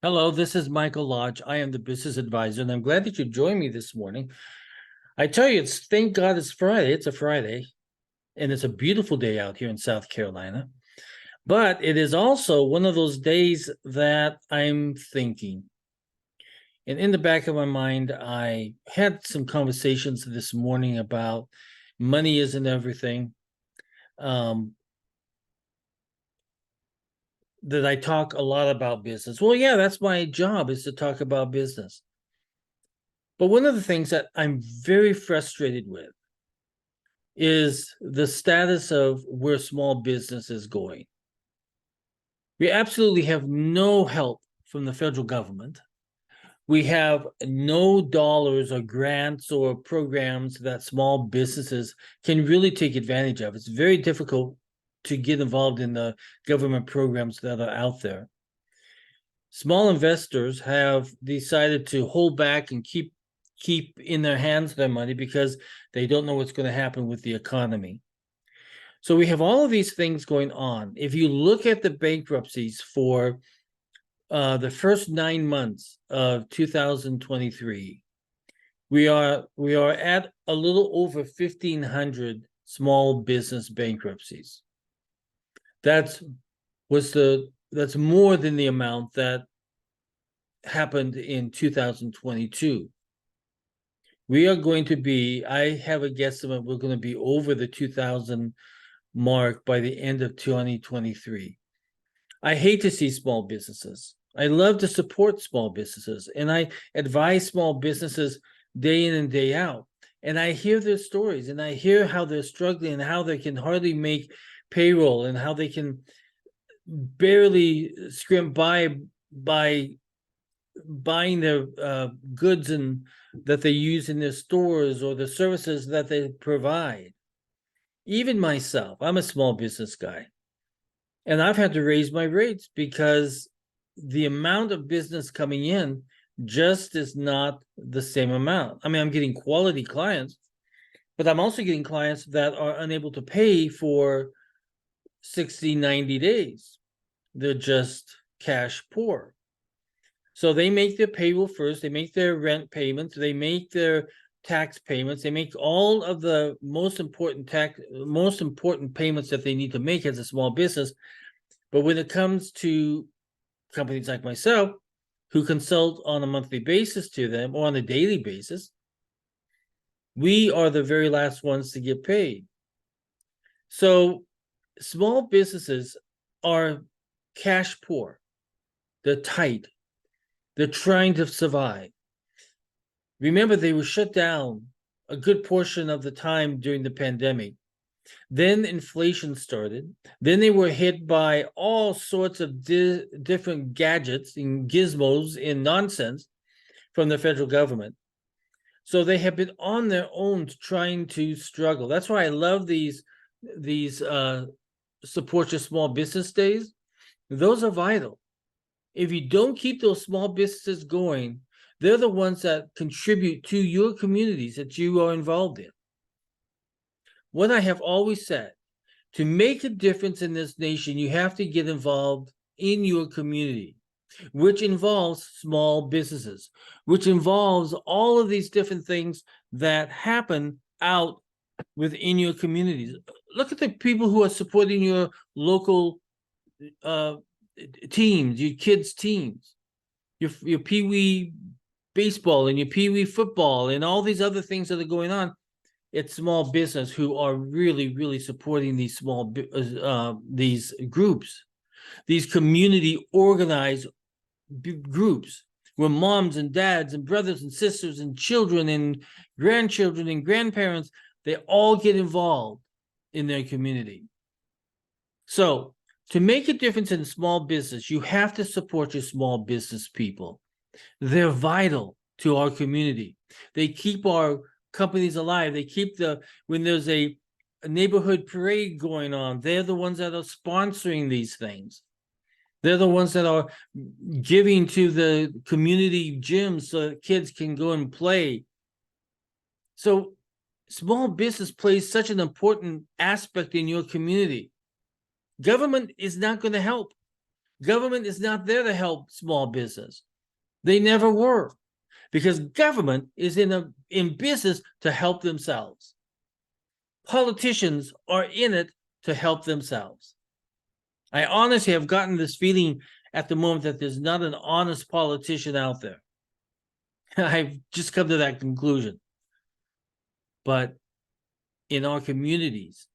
Hello, this is Michael Lodge. I am the business advisor, and I'm glad that you joined me this morning. I tell you, thank God it's Friday. It's a Friday, and it's a beautiful day out here in South Carolina. But it is also one of those days that I'm thinking. And in the back of my mind, I had some conversations this morning about money isn't everything. Um, that I talk a lot about business. Well, yeah, that's my job, is to talk about business. But one of the things that I'm very frustrated with is the status of where small business is going. We absolutely have no help from the federal government. We have no dollars or grants or programs that small businesses can really take advantage of. It's very difficult to get involved in the government programs that are out there. Small investors have decided to hold back and keep in their hands their money because they don't know what's going to happen with the economy. So we have all of these things going on. If you look at the bankruptcies for the first 9 months of 2023, we are at a little over 1,500 small business bankruptcies. That's more than the amount that happened in 2022. We are going to be, I have a guesstimate, we're going to be over the 2,000 mark by the end of 2023. I hate to see small businesses. I love to support small businesses, and I advise small businesses day in and day out. And I hear their stories, and I hear how they're struggling and how they can hardly make payroll and how they can barely scrimp by buying their goods and that they use in their stores or the services that they provide. Even myself, I'm a small business guy, and I've had to raise my rates because the amount of business coming in just is not the same amount. I mean, I'm getting quality clients, but I'm also getting clients that are unable to pay for 60, 90 days. They're just cash poor. So they make their payroll first, they make their rent payments, they make their tax payments, they make all of the most important payments that they need to make as a small business. But when it comes to companies like myself, who consult on a monthly basis to them or on a daily basis, we are the very last ones to get paid. So small businesses are cash poor. They're tight. They're trying to survive. Remember, they were shut down a good portion of the time during the pandemic. Then inflation started. Then they were hit by all sorts of different gadgets and gizmos and nonsense from the federal government. So they have been on their own trying to struggle. That's why I love these support your small business days. Those are vital. If you don't keep those small businesses going, they're the ones that contribute to your communities that you are involved in. What I have always said, to make a difference in this nation, you have to get involved in your community, which involves small businesses, which involves all of these different things that happen out within your communities. Look at the people who are supporting your local teams, your kids' teams, your pee-wee baseball and your pee-wee football and all these other things that are going on. It's small business who are really supporting these these groups, these community organized groups where moms and dads and brothers and sisters and children and grandchildren and grandparents, they all get involved in their community. So to make a difference in small business, you have to support your small business people. They're vital to our community. They keep our companies alive. They keep when there's a neighborhood parade going on, they're the ones that are sponsoring these things. They're the ones that are giving to the community gyms so that kids can go and play. So small business plays such an important aspect in your community. Government is not going to help. Government is not there to help small business. They never were, because government is in business to help themselves. Politicians are in it to help themselves. I honestly have gotten this feeling at the moment that there's not an honest politician out there. I've just come to that conclusion. But in our communities,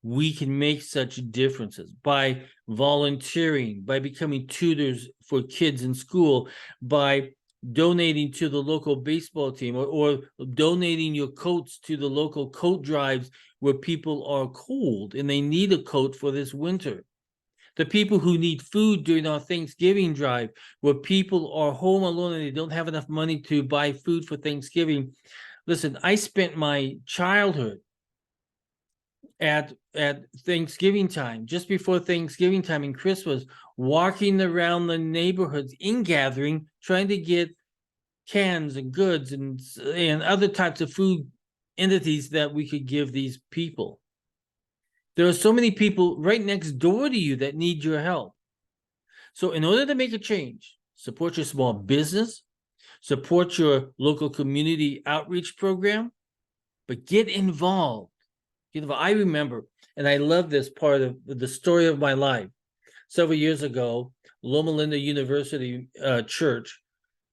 we can make such differences by volunteering, by becoming tutors for kids in school, by donating to the local baseball team, or donating your coats to the local coat drives where people are cold and they need a coat for this winter. The people who need food during our Thanksgiving drive, where people are home alone and they don't have enough money to buy food for Thanksgiving. Listen, I spent my childhood at Thanksgiving time, just before Thanksgiving time and Christmas, walking around the neighborhoods in gathering, trying to get cans and goods and other types of food entities that we could give these people. There are so many people right next door to you that need your help. So in order to make a change, support your small business, support your local community outreach program, but get involved. I remember, and I love this part of the story of my life. Several years ago, Loma Linda University Church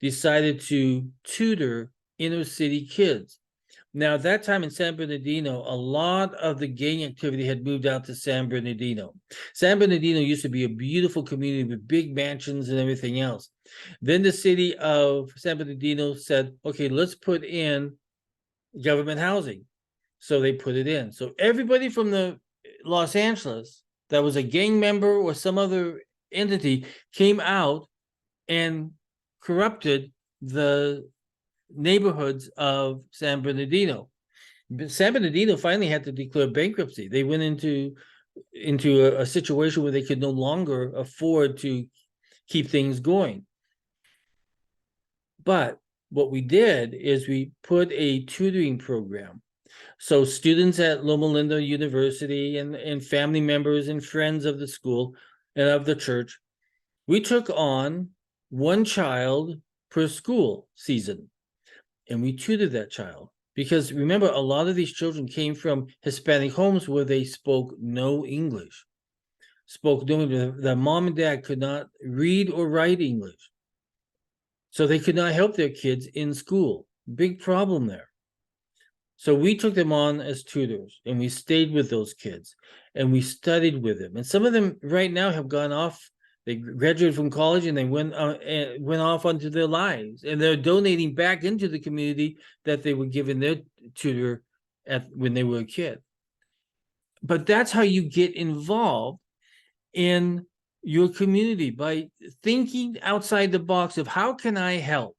decided to tutor inner city kids. Now, at that time in San Bernardino, a lot of the gang activity had moved out to San Bernardino. San Bernardino used to be a beautiful community with big mansions and everything else. Then the city of San Bernardino said, okay, let's put in government housing. So they put it in. So everybody from the Los Angeles that was a gang member or some other entity came out and corrupted the neighborhoods of San Bernardino. San Bernardino finally had to declare bankruptcy. They went into a situation where they could no longer afford to keep things going. But what we did is we put a tutoring program. So students at Loma Linda University and family members and friends of the school and of the church, we took on one child per school season, and we tutored that child. Because remember, a lot of these children came from Hispanic homes where they spoke no English. Their mom and dad could not read or write English. So they could not help their kids in school. Big problem there. So we took them on as tutors, and we stayed with those kids, and we studied with them. And some of them right now have gone off. They graduated from college and they went off onto their lives, and they're donating back into the community that they were given their tutor when they were a kid. But that's how you get involved in your community, by thinking outside the box of how can I help?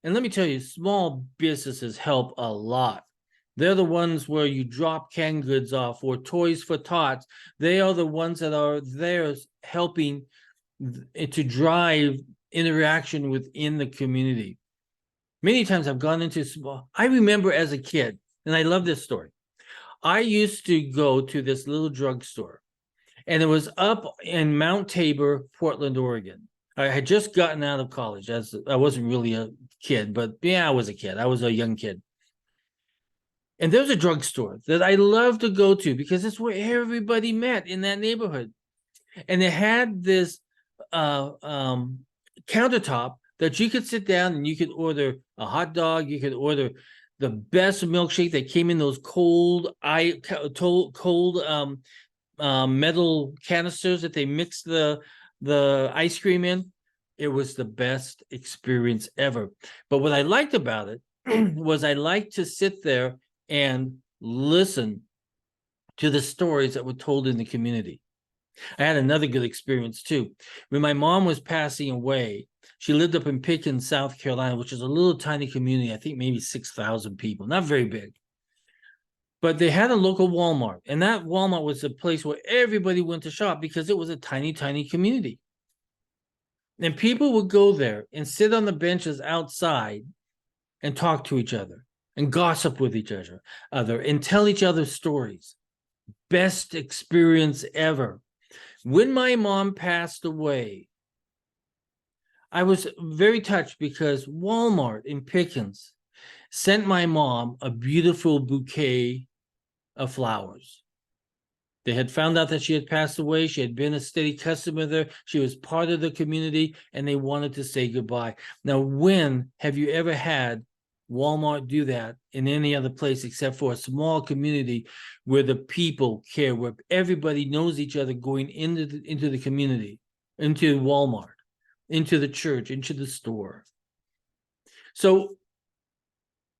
And let me tell you, small businesses help a lot. They're the ones where you drop canned goods off, or Toys for Tots. They are the ones that are there helping to drive interaction within the community. Many times I've gone into small. I remember as a kid, and I love this story. I used to go to this little drugstore, and it was up in Mount Tabor, Portland, Oregon. I had just gotten out of college. I wasn't really a kid, but yeah, I was a kid. I was a young kid. And there was a drugstore that I loved to go to because it's where everybody met in that neighborhood. And it had this countertop that you could sit down and you could order a hot dog. You could order the best milkshake that came in those cold metal canisters that they mixed the ice cream in. It was the best experience ever. But what I liked about it was I liked to sit there and listen to the stories that were told in the community. I had another good experience too. When my mom was passing away, she lived up in Pickens, South Carolina, which is a little tiny community, I think maybe 6,000 people, not very big. But they had a local Walmart, and that Walmart was a place where everybody went to shop because it was a tiny, tiny community. And people would go there and sit on the benches outside and talk to each other and gossip with each other and tell each other stories. Best experience ever. When my mom passed away, I was very touched because Walmart in Pickens sent my mom a beautiful bouquet of flowers. They had found out that she had passed away. She had been a steady customer there. She was part of the community, and they wanted to say goodbye. Now, when have you ever had Walmart do that in any other place except for a small community where the people care, where everybody knows each other going into the community, into Walmart, into the church, into the store? So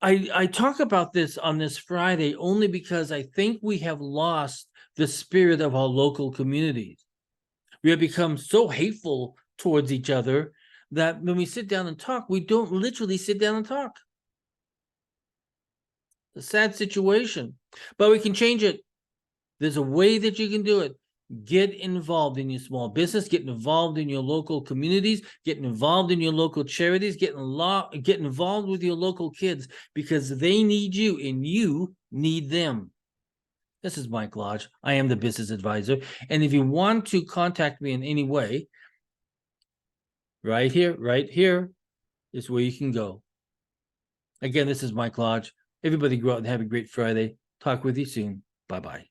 I talk about this on this Friday only because I think we have lost the spirit of our local communities. We have become so hateful towards each other that when we sit down and talk, we don't literally sit down and talk. It's a sad situation, but we can change it. There's a way that you can do it. Get involved in your small business, get involved in your local communities, get involved in your local charities, get involved with your local kids, because they need you and you need them. This is Mike Lodge. I am the business advisor. And if you want to contact me in any way, right here is where you can go. Again, this is Mike Lodge. Everybody go out and have a great Friday. Talk with you soon. Bye-bye.